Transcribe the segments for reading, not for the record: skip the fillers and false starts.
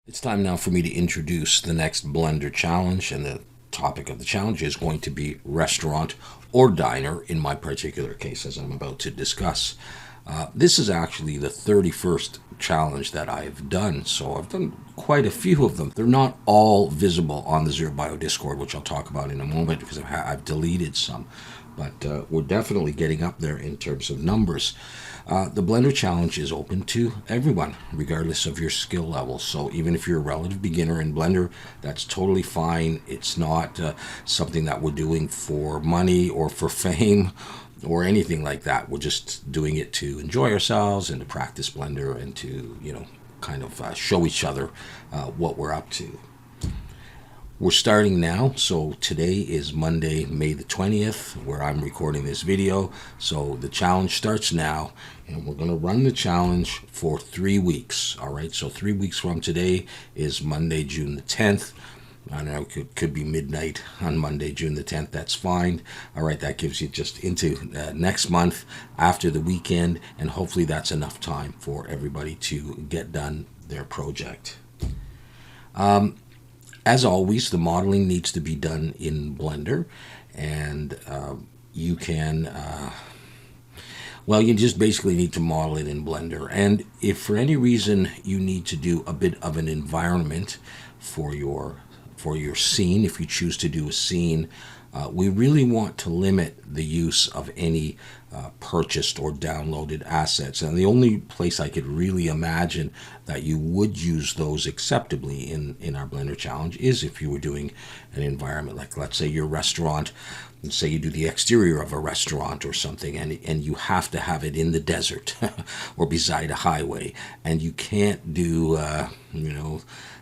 It's time now for me to introduce the next Blender challenge, and the topic of the challenge is going to be restaurant or diner in my particular case, as I'm about to discuss. This is actually the 31st challenge that I've done, so I've done quite a few of them. They're not all visible on the Zero Bio Discord, which I'll talk about in a moment because I've deleted some, but we're definitely getting up there in terms of numbers. The Blender Challenge is open to everyone, regardless of your skill level. So even if you're a relative beginner in Blender, that's totally fine. It's not something that we're doing for money or for fame or anything like that. We're just doing it to enjoy ourselves and to practice Blender and to, kind of show each other what we're up to. We're starting now, so today is Monday, May the 20th, where I'm recording this video. So the challenge starts now, and we're going to run the challenge for 3 weeks. All right, so 3 weeks from today is Monday, June the 10th. I know it could be midnight on Monday, June the 10th. That's fine. All right, that gives you just into next month after the weekend, and hopefully that's enough time for everybody to get done their project. As always, the modeling needs to be done in Blender, and you can, you just basically need to model it in Blender. And if for any reason you need to do a bit of an environment for your scene, if you choose to do a scene, we really want to limit the use of any purchased or downloaded assets. And the only place I could really imagine that you would use those acceptably in our Blender challenge is if you were doing an environment like, let's say, your restaurant. Let's say you do the exterior of a restaurant or something, and you have to have it in the desert or beside a highway, and you can't do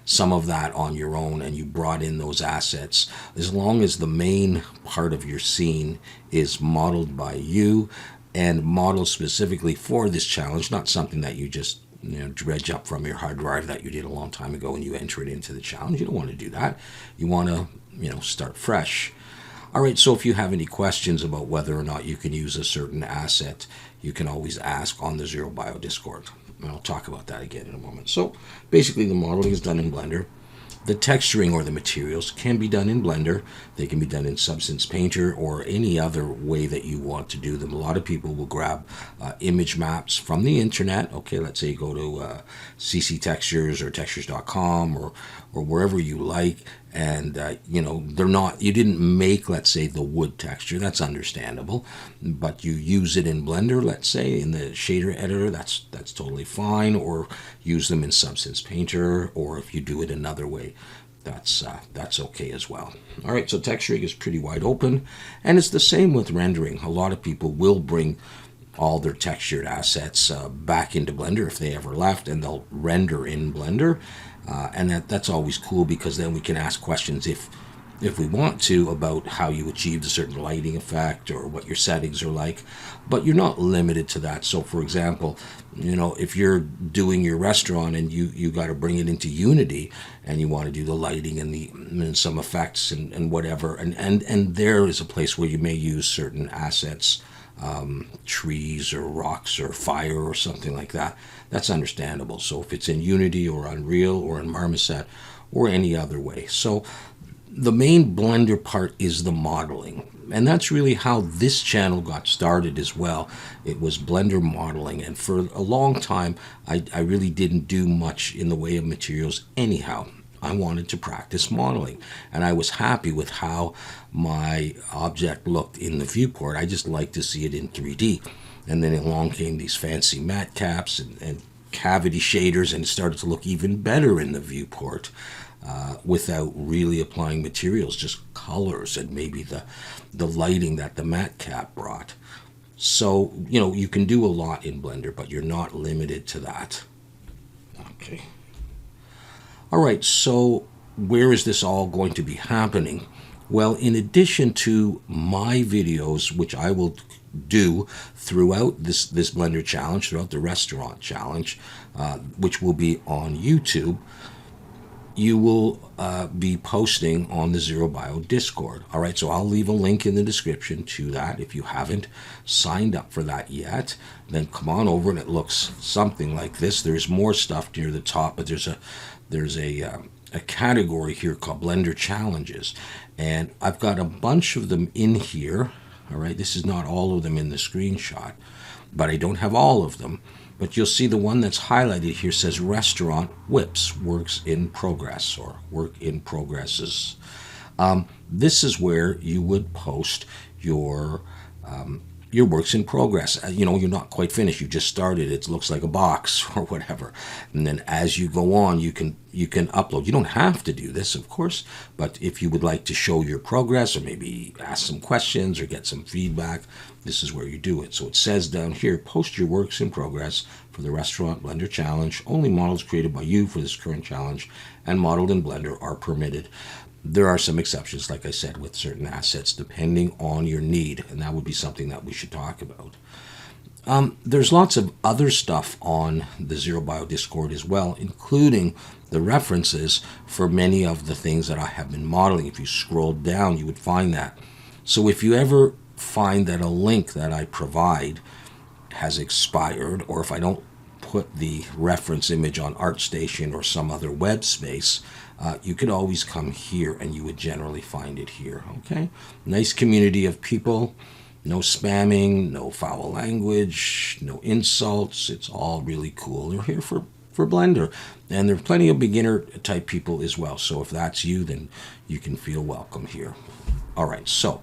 some of that on your own, and you brought in those assets. As long as the main part of your scene is modeled by you and modeled specifically for this challenge, not something that you just dredge up from your hard drive that you did a long time ago and you enter it into the challenge. You don't want to do that. You want to start fresh. All right, so if you have any questions about whether or not you can use a certain asset, you can always ask on the Zero Bio Discord. And I'll talk about that again in a moment. So basically the modeling is done in Blender. The texturing or the materials can be done in Blender. They can be done in Substance Painter or any other way that you want to do them. A lot of people will grab image maps from the internet. Okay, let's say you go to CC Textures or textures.com or wherever you like, and they're not, you didn't make, let's say, the wood texture. That's understandable, but you use it in Blender, let's say in the shader editor, that's totally fine. Or use them in Substance Painter, or if you do it another way, that's okay as well. All right, so texturing is pretty wide open, and it's the same with rendering. A lot of people will bring all their textured assets back into Blender if they ever left, and they'll render in Blender, and that's always cool, because then we can ask questions if we want to about how you achieved a certain lighting effect or what your settings are like. But you're not limited to that. So for example, if you're doing your restaurant and you got to bring it into Unity and you want to do the lighting and some effects and whatever, and there is a place where you may use certain assets, trees or rocks or fire or something like that. That's understandable. So if it's in Unity or Unreal or in Marmoset or any other way. So the main Blender part is the modeling, and that's really how this channel got started as well. It was Blender modeling, and for a long time I really didn't do much in the way of materials anyhow. I wanted to practice modeling, and I was happy with how my object looked in the viewport. I just liked to see it in 3D, and then along came these fancy matte caps and cavity shaders, and it started to look even better in the viewport. Without really applying materials, just colors and maybe the lighting that the matte cap brought. So, you can do a lot in Blender, but you're not limited to that. Okay. All right, so where is this all going to be happening? Well, in addition to my videos, which I will do throughout this Blender challenge, throughout the restaurant challenge, which will be on YouTube, you will be posting on the Zero Bio Discord. All right, so I'll leave a link in the description to that. If you haven't signed up for that yet, then come on over, and it looks something like this. There's more stuff near the top, but there's there's a category here called Blender Challenges, and I've got a bunch of them in here. All right, this is not all of them in the screenshot, but I don't have all of them. But you'll see the one that's highlighted here says Restaurant Whips Works in Progress, or Work in Progresses. This is where you would post your works in progress. You're not quite finished. You just started. It looks like a box or whatever. And then as you go on, you can upload. You don't have to do this, of course, but if you would like to show your progress or maybe ask some questions or get some feedback, this is where you do it. So it says down here, post your works in progress for the Restaurant Blender Challenge. Only models created by you for this current challenge and modeled in Blender are permitted. There are some exceptions, like I said, with certain assets, depending on your need, and that would be something that we should talk about. There's lots of other stuff on the Zero Bio Discord as well, including the references for many of the things that I have been modeling. If you scroll down, you would find that. So if you ever find that a link that I provide has expired, or if I don't put the reference image on ArtStation or some other web space, you could always come here and you would generally find it here. Okay, nice community of people, no spamming, no foul language, no insults. It's all really cool. You're here for Blender, and there's plenty of beginner type people as well. So if that's you, then you can feel welcome here. All right, so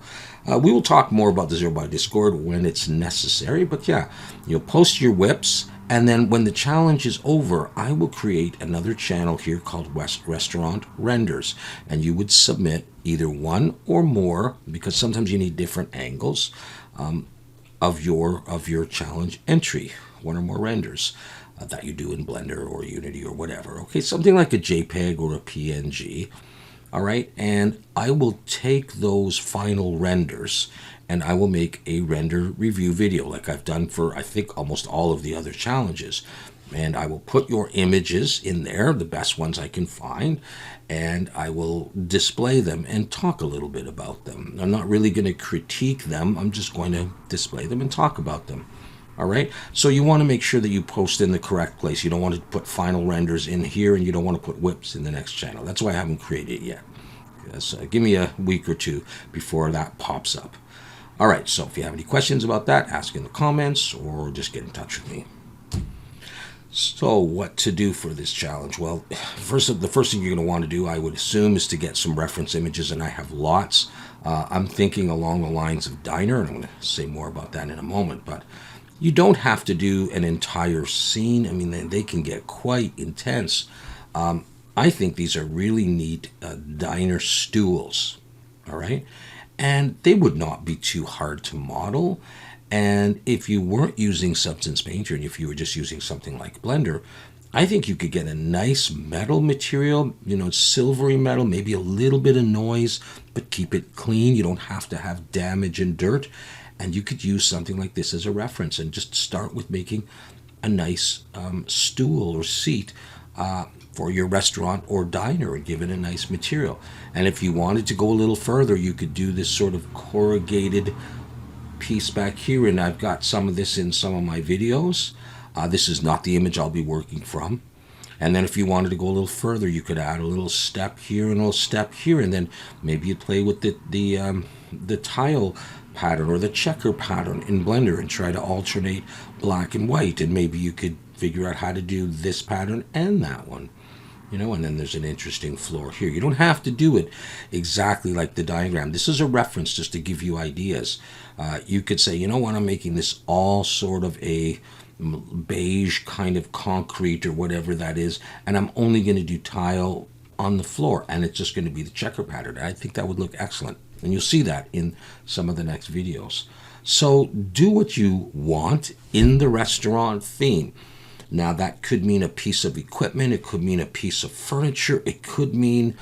we will talk more about the Zero Bio Discord when it's necessary, but yeah, you'll post your whips, and then when the challenge is over, I will create another channel here called Restaurant Renders, and you would submit either one or more, because sometimes you need different angles of your challenge entry, one or more renders that you do in Blender or Unity or whatever. Okay, something like a JPEG or a PNG. All right, and I will take those final renders and I will make a render review video like I've done for, I think, almost all of the other challenges. And I will put your images in there, the best ones I can find, and I will display them and talk a little bit about them. I'm not really going to critique them. I'm just going to display them and talk about them. All right, so you want to make sure that you post in the correct place. You don't want to put final renders in here, and you don't want to put whips in the next channel. That's why I haven't created it yet. So give me a week or two before that pops up. All right, so if you have any questions about that, ask in the comments or just get in touch with me. So what to do for this challenge? Well, the first thing you're going to want to do, I would assume, is to get some reference images, and I have lots. I'm thinking along the lines of Diner, and I'm going to say more about that in a moment, but you don't have to do an entire scene. I mean, they can get quite intense. I think these are really neat diner stools, all right? And they would not be too hard to model. And if you weren't using Substance Painter, and if you were just using something like Blender, I think you could get a nice metal material, silvery metal, maybe a little bit of noise, but keep it clean. You don't have to have damage and dirt. And you could use something like this as a reference and just start with making a nice stool or seat for your restaurant or diner and give it a nice material. And if you wanted to go a little further, you could do this sort of corrugated piece back here, and I've got some of this in some of my videos. This is not the image I'll be working from. And then if you wanted to go a little further, you could add a little step here and a little step here, and then maybe you play with the tile pattern or the checker pattern in Blender and try to alternate black and white, and maybe you could figure out how to do this pattern and that one. And then there's an interesting floor here. You don't have to do it exactly like the diagram. This is a reference just to give you ideas. You could say, I'm making this all sort of a beige kind of concrete or whatever that is, and I'm only going to do tile on the floor, and it's just going to be the checker pattern. I think that would look excellent, and you'll see that in some of the next videos. So do what you want in the restaurant theme. Now, that could mean a piece of equipment, it could mean a piece of furniture, it could mean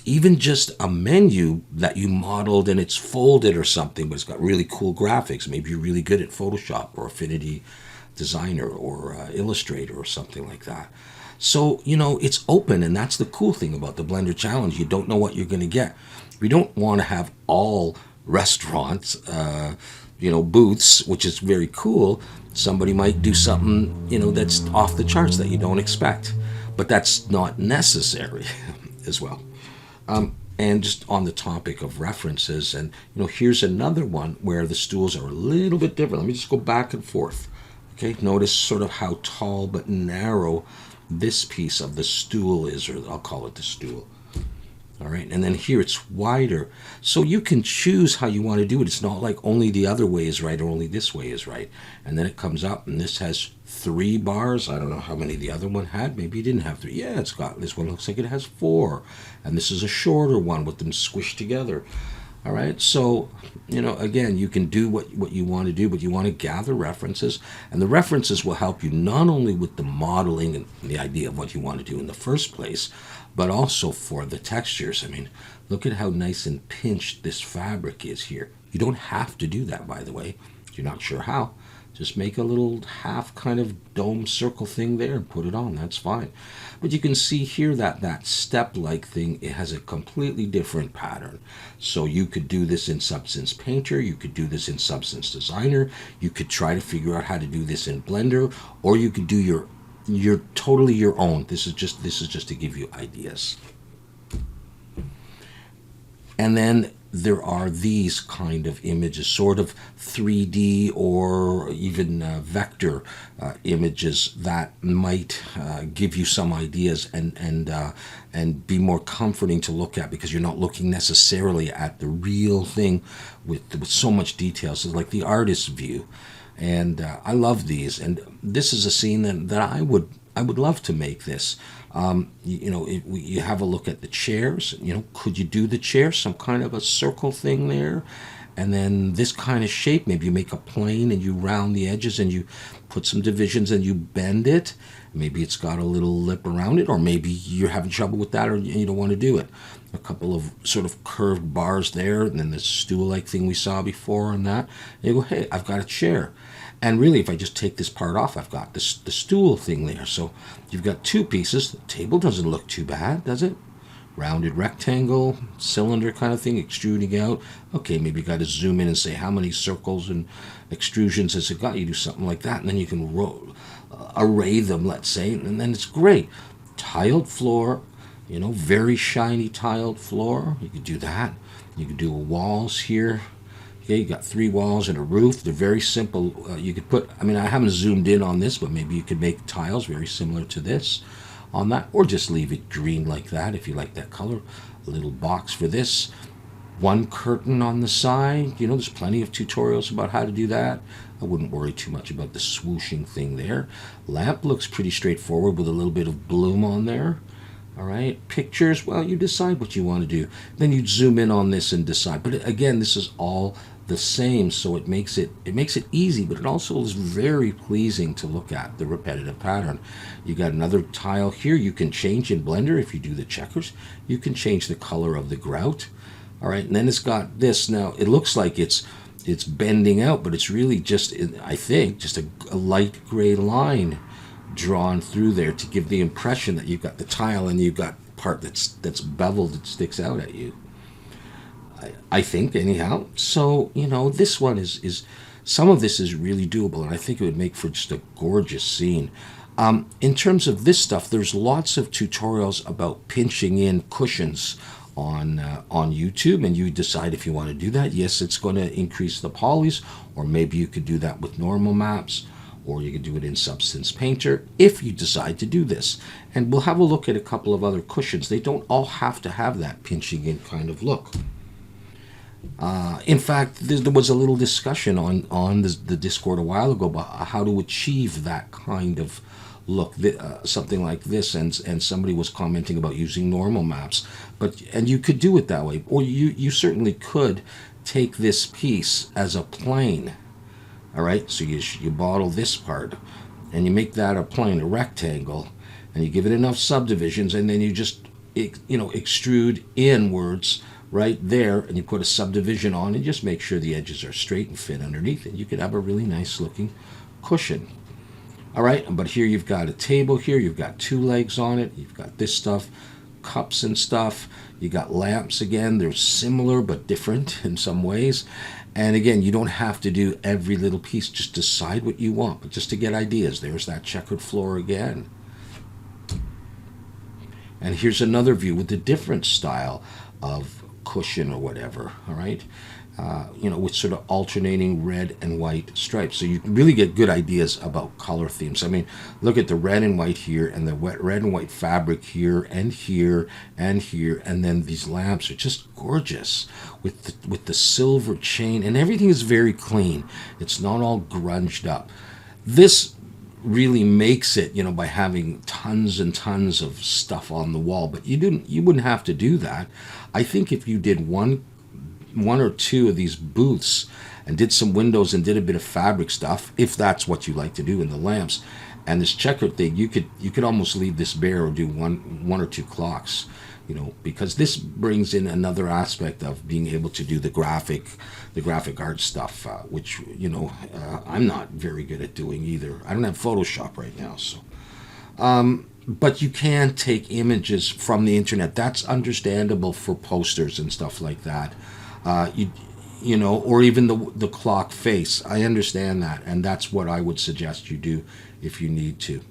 even just a menu that you modeled and it's folded or something, but it's got really cool graphics. Maybe you're really good at Photoshop or Affinity Designer or Illustrator or something like that. So, it's open, and that's the cool thing about the Blender Challenge. You don't know what you're going to get. We don't want to have all restaurants, booths, which is very cool. Somebody might do something, that's off the charts that you don't expect. but that's not necessary as well. And just on the topic of references, and here's another one where the stools are a little bit different. Let me just go back and forth. Okay, notice sort of how tall but narrow this piece of the stool is, or I'll call it the stool. All right, and then here it's wider. So you can choose how you want to do it. It's not like only the other way is right or only this way is right. And then it comes up, and this has 3 bars. I don't know how many the other one had. Maybe it didn't have 3. Yeah, it's got, this one looks like it has 4. And this is a shorter one with them squished together. All right, so, again, you can do what you want to do, but you want to gather references. And the references will help you not only with the modeling and the idea of what you want to do in the first place, but also for the textures. I mean, look at how nice and pinched this fabric is here. You don't have to do that, by the way. If you're not sure how, just make a little half kind of dome circle thing there and put it on. That's fine. But you can see here that step-like thing, it has a completely different pattern. So you could do this in Substance Painter, you could do this in Substance Designer, you could try to figure out how to do this in Blender, or you could do your totally your own. This is just to give you ideas. And then there are these kind of images, sort of 3D or even vector images that might give you some ideas and be more comforting to look at, because you're not looking necessarily at the real thing with so much detail. So like the artist's view. And I love these. And this is a scene that I would love to make this. You have a look at the chairs. Could you do the chair, some kind of a circle thing there? And then this kind of shape, maybe you make a plane and you round the edges and you put some divisions and you bend it. Maybe it's got a little lip around it, or maybe you're having trouble with that or you don't want to do it. A couple of sort of curved bars there, and then the stool-like thing we saw before and that. And you go, hey, I've got a chair. And really, if I just take this part off, I've got the stool thing there. So you've got 2 pieces. The table doesn't look too bad, does it? Rounded rectangle, cylinder kind of thing, extruding out. Okay, maybe you got to zoom in and say how many circles and extrusions has it got. You do something like that, and then you can array them, let's say, and then it's great. Tiled floor, very shiny tiled floor. You could do that. You could do walls here. Okay, you got 3 walls and a roof. They're very simple. You could put, I haven't zoomed in on this, but maybe you could make tiles very similar to this on that, or just leave it green like that if you like that color. A little box for this. 1 curtain on the side. There's plenty of tutorials about how to do that. I wouldn't worry too much about the swooshing thing there. Lamp looks pretty straightforward with a little bit of bloom on there. All right, pictures, well, you decide what you want to do. Then you zoom in on this and decide. But again, this is all the same, so it makes it easy, but it also is very pleasing to look at, the repetitive pattern. You got another tile here. You can change in Blender if you do the checkers. You can change the color of the grout. All right, and then it's got this. Now it looks like it's bending out, but it's really just, I think, just a light gray line drawn through there to give the impression that you've got the tile and you've got part that's beveled, that sticks out at you. I think, anyhow. So, this one is some of this is really doable, and I think it would make for just a gorgeous scene. In terms of this stuff, there's lots of tutorials about pinching in cushions on YouTube, and you decide if you want to do that. Yes, it's going to increase the polys, or maybe you could do that with normal maps, or you could do it in Substance Painter if you decide to do this. And we'll have a look at a couple of other cushions. They don't all have to have that pinching in kind of look. In fact, there was a little discussion on the Discord a while ago about how to achieve that kind of look, something like this, and somebody was commenting about using normal maps, and you could do it that way, or you certainly could take this piece as a plane. All right, so you bottle this part, and you make that a plane, a rectangle, and you give it enough subdivisions, and then you just extrude inwards right there, and you put a subdivision on, and just make sure the edges are straight and fit underneath, and you can have a really nice looking cushion. All right, but here you've got a table here, you've got 2 legs on it, you've got this stuff, cups and stuff, you got lamps again. They're similar but different in some ways. And again, you don't have to do every little piece, just decide what you want, but just to get ideas. There's that checkered floor again. And here's another view with a different style of cushion or whatever, all right? With sort of alternating red and white stripes. So you can really get good ideas about color themes. I mean, look at the red and white here, and the red and white fabric here, and here, and here, and then these lamps are just gorgeous with the silver chain, and everything is very clean. It's not all grunged up. This really makes it, by having tons and tons of stuff on the wall. But you wouldn't have to do that. I think if you did one or two of these booths and did some windows and did a bit of fabric stuff, if that's what you like to do in the lamps, and this checkered thing, you could almost leave this bare or do one or two clocks, because this brings in another aspect of being able to do the graphic art stuff, which I'm not very good at doing either. I don't have Photoshop right now, so. But you can take images from the internet. That's understandable for posters and stuff like that. Or even the clock face. I understand that, and that's what I would suggest you do if you need to.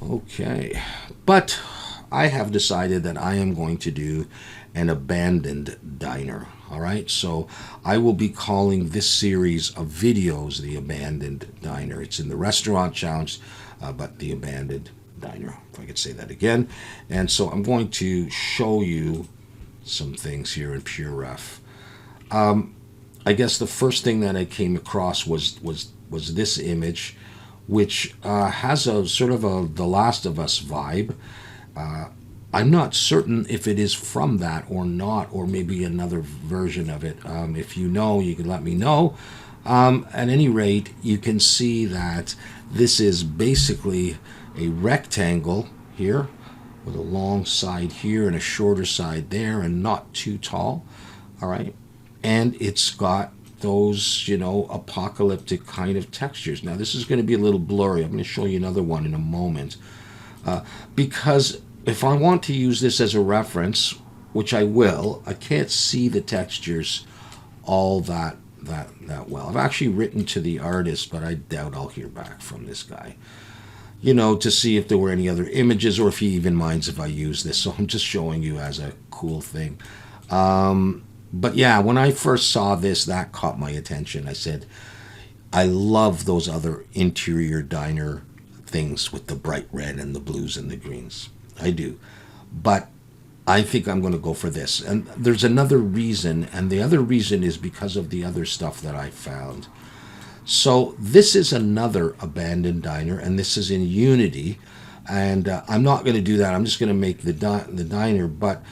Okay, but I have decided that I am going to do an abandoned diner. All right, so I will be calling this series of videos the Abandoned Diner. It's in the Restaurant Challenge, but the Abandoned Diner, if I could say that again. And so I'm going to show you some things here in PureRef. I guess the first thing that I came across was this image, which has a sort of The Last of Us vibe. I'm not certain if it is from that or not, or maybe another version of it. If you know, you can let me know. At any rate, you can see that this is basically a rectangle here with a long side here and a shorter side there and not too tall. All right. And it's got those, apocalyptic kind of textures. Now, this is going to be a little blurry. I'm going to show you another one in a moment. Because if I want to use this as a reference, which I will, I can't see the textures all that well. I've actually written to the artist, but I doubt I'll hear back from this guy, to see if there were any other images or if he even minds if I use this. So I'm just showing you as a cool thing. But yeah, when I first saw this, that caught my attention. I said, I love those other interior diner things with the bright red and the blues and the greens. I do. But I think I'm going to go for this. And there's another reason, and the other reason is because of the other stuff that I found. So this is another abandoned diner, and this is in Unity. And I'm not going to do that. I'm just going to make the diner. But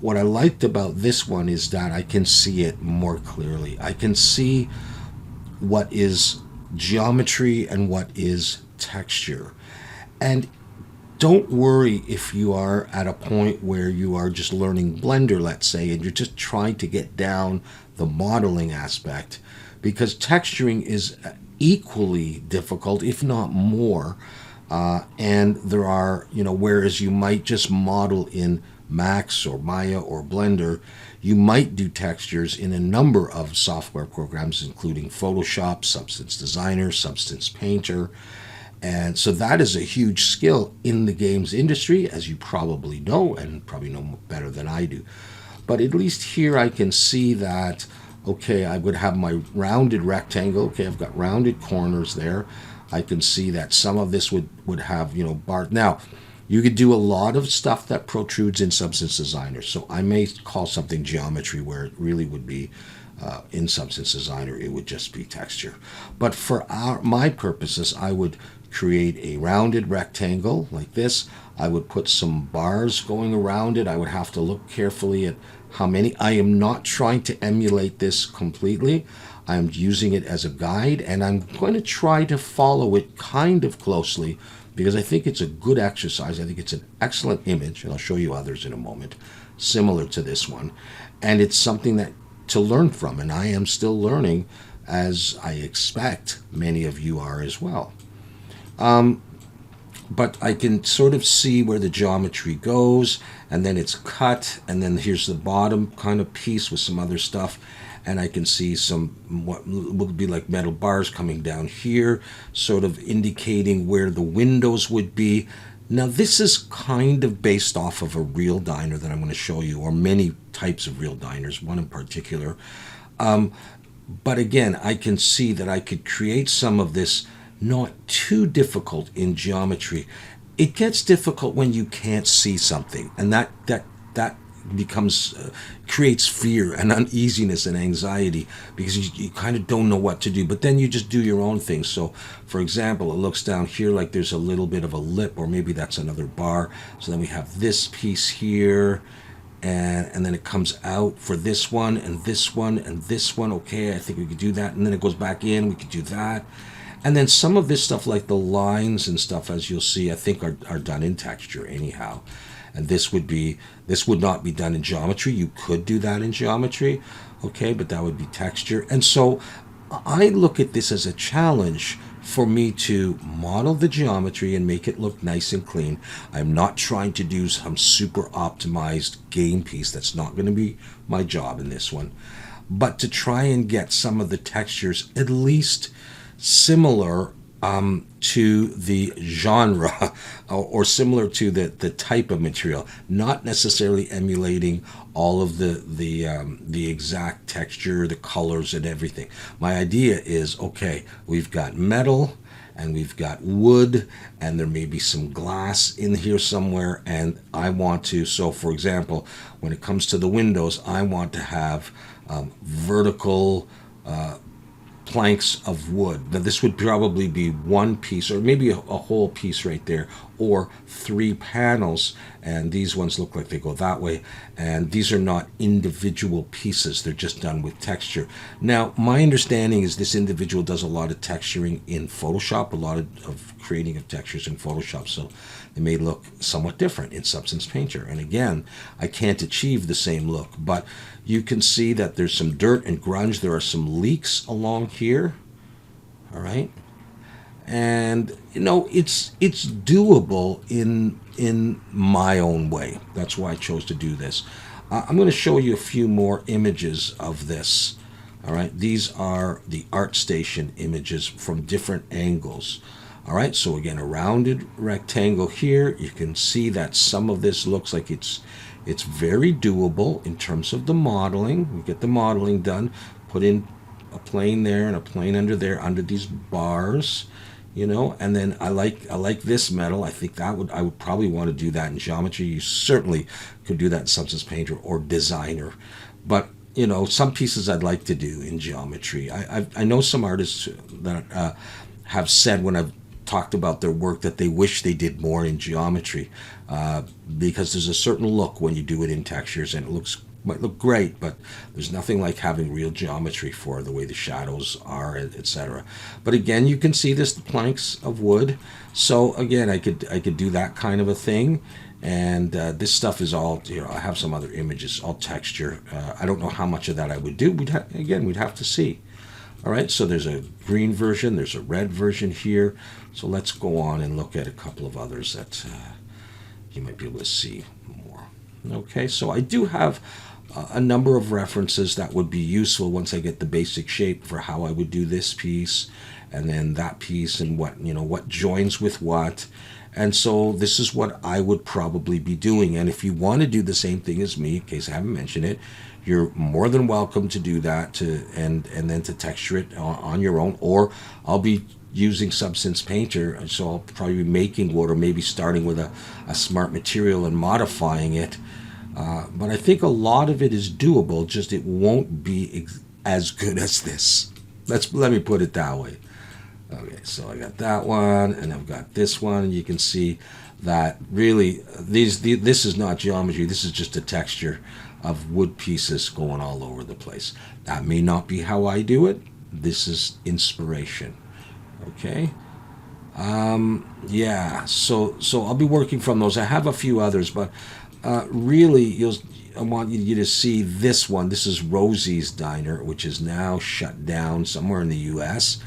what I liked about this one is that I can see it more clearly. I can see what is geometry and what is texture. And don't worry if you are at a point where you are just learning Blender, let's say, and you're just trying to get down the modeling aspect, because texturing is equally difficult, if not more. And there are, whereas you might just model in Max or Maya or Blender, you might do textures in a number of software programs, including Photoshop, Substance Designer, Substance Painter. And so that is a huge skill in the games industry, as you probably know, and probably know better than I do. But at least here I can see that, okay, I would have my rounded rectangle. Okay, I've got rounded corners there. I can see that some of this would have, bars. Now, you could do a lot of stuff that protrudes in Substance Designer. So I may call something geometry where it really would be in Substance Designer, it would just be texture. But for my purposes, I would create a rounded rectangle like this. I would put some bars going around it. I would have to look carefully at how many. I am not trying to emulate this completely. I'm using it as a guide, and I'm going to try to follow it kind of closely because I think it's a good exercise. I think it's an excellent image, and I'll show you others in a moment, similar to this one. And it's something that to learn from, and I am still learning, as I expect many of you are as well. But I can sort of see where the geometry goes, and then it's cut, and then here's the bottom kind of piece with some other stuff, and I can see some what would be like metal bars coming down here, sort of indicating where the windows would be. Now, this is kind of based off of a real diner that I'm going to show you, or many types of real diners, one in particular. But again, I can see that I could create some of this not too difficult in geometry. It gets difficult when you can't see something, and that becomes creates fear and uneasiness and anxiety because you kind of don't know what to do, but then you just do your own thing. So for example, it looks down here like there's a little bit of a lip, or maybe that's another bar. So then we have this piece here, and then it comes out for this one and this one and this one. Okay, I think we could do that, and then it goes back in, we could do that. And then some of this stuff like the lines and stuff, as you'll see, I think are done in texture anyhow. And this would not be done in geometry. You could do that in geometry, okay, but that would be texture. And so I look at this as a challenge for me to model the geometry and make it look nice and clean. I'm not trying to do some super optimized game piece. That's not going to be my job in this one. But to try and get some of the textures at least similar to the genre or similar to the type of material, not necessarily emulating all of the exact texture, the colors, and everything. My idea is, okay, we've got metal and we've got wood, and there may be some glass in here somewhere, and I want to, so for example, when it comes to the windows, I want to have vertical planks of wood. Now this would probably be one piece, or maybe a whole piece right there, or 3 panels, and these ones look like they go that way, and these are not individual pieces, they're just done with texture. Now my understanding is this individual does a lot of texturing in Photoshop, a lot of creating of textures in Photoshop, so they may look somewhat different in Substance Painter. And again, I can't achieve the same look, but you can see that there's some dirt and grunge. There are some leaks along here. All right. And you know, it's doable in my own way. That's why I chose to do this. I'm going to show you a few more images of this. All right. These are the ArtStation images from different angles. All right, so again, a rounded rectangle here. You can see that some of this looks like it's very doable in terms of the modeling. We get the modeling done, put in a plane there and a plane under there, under these bars, you know. And then I like this metal. I think I would probably want to do that in geometry. You certainly could do that in Substance Painter or Designer, but you know, some pieces I'd like to do in geometry. I know some artists that have said when I've talked about their work that they wish they did more in geometry because there's a certain look when you do it in textures, and it might look great, but there's nothing like having real geometry for the way the shadows are, etc. But again, you can see this, the planks of wood. So again, I could do that kind of a thing. And this stuff is all, you know, I have some other images, all texture. I don't know how much of that I would do. We'd have to see. All right, so there's a green version, there's a red version here. So let's go on and look at a couple of others that you might be able to see more. Okay, so I do have a number of references that would be useful once I get the basic shape for how I would do this piece and then that piece, and what joins with what. And so this is what I would probably be doing. And if you want to do the same thing as me, in case I haven't mentioned it, you're more than welcome to do that, and then to texture it on your own. Or I'll be using Substance Painter, so I'll probably be making wood, or maybe starting with a smart material and modifying it. But I think a lot of it is doable, just it won't be as good as this. Let me put it that way. Okay, so I got that one, and I've got this one. You can see that really this is not geometry. This is just a texture of wood pieces going all over the place. That may not be how I do it. This is inspiration. Okay. Yeah. So I'll be working from those. I have a few others, but really, I want you to see this one. This is Rosie's Diner, which is now shut down somewhere in the U.S.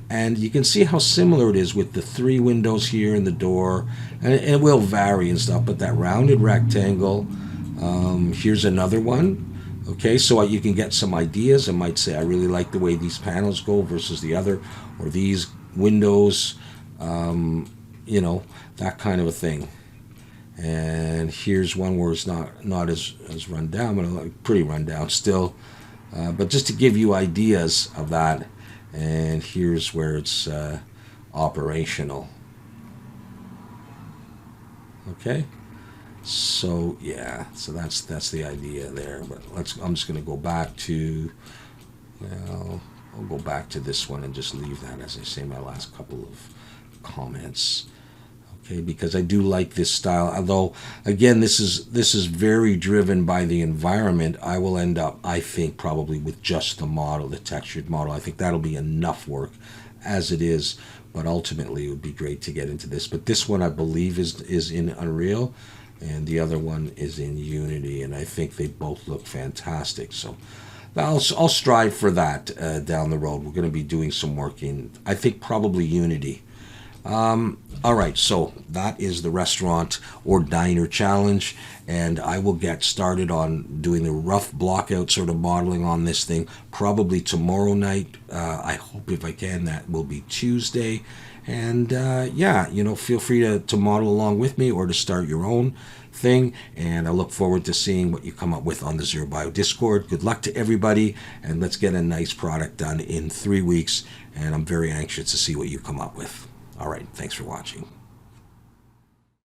And you can see how similar it is with the 3 windows here and the door. And it will vary and stuff, but that rounded rectangle. Here's another one. Okay, so you can get some ideas. I might say I really like the way these panels go versus the other, or these windows. you know, that kind of a thing. And here's one where it's not as run down, but like pretty run down still. But just to give you ideas of that. And here's where it's operational. Okay. So yeah, so that's the idea there. But I'm just going to go back to, well, I'll go back to this one and just leave that as I say my last couple of comments. Okay, because I do like this style. Although, again, this is very driven by the environment. I will end up, I think, probably with just the model, the textured model. I think that'll be enough work as it is. But ultimately, it would be great to get into this. But this one, I believe, is in Unreal, and the other one is in Unity, and I think they both look fantastic. So I'll strive for that down the road. We're going to be doing some work in, I think, probably Unity. All right, so that is the restaurant or diner challenge, and I will get started on doing the rough blockout sort of modeling on this thing probably tomorrow night. I hope if I can, that will be Tuesday. And yeah, feel free to model along with me or to start your own thing. And I look forward to seeing what you come up with on the Zero Bio Discord. Good luck to everybody, and let's get a nice product done in 3 weeks. And I'm very anxious to see what you come up with. All right, thanks for watching.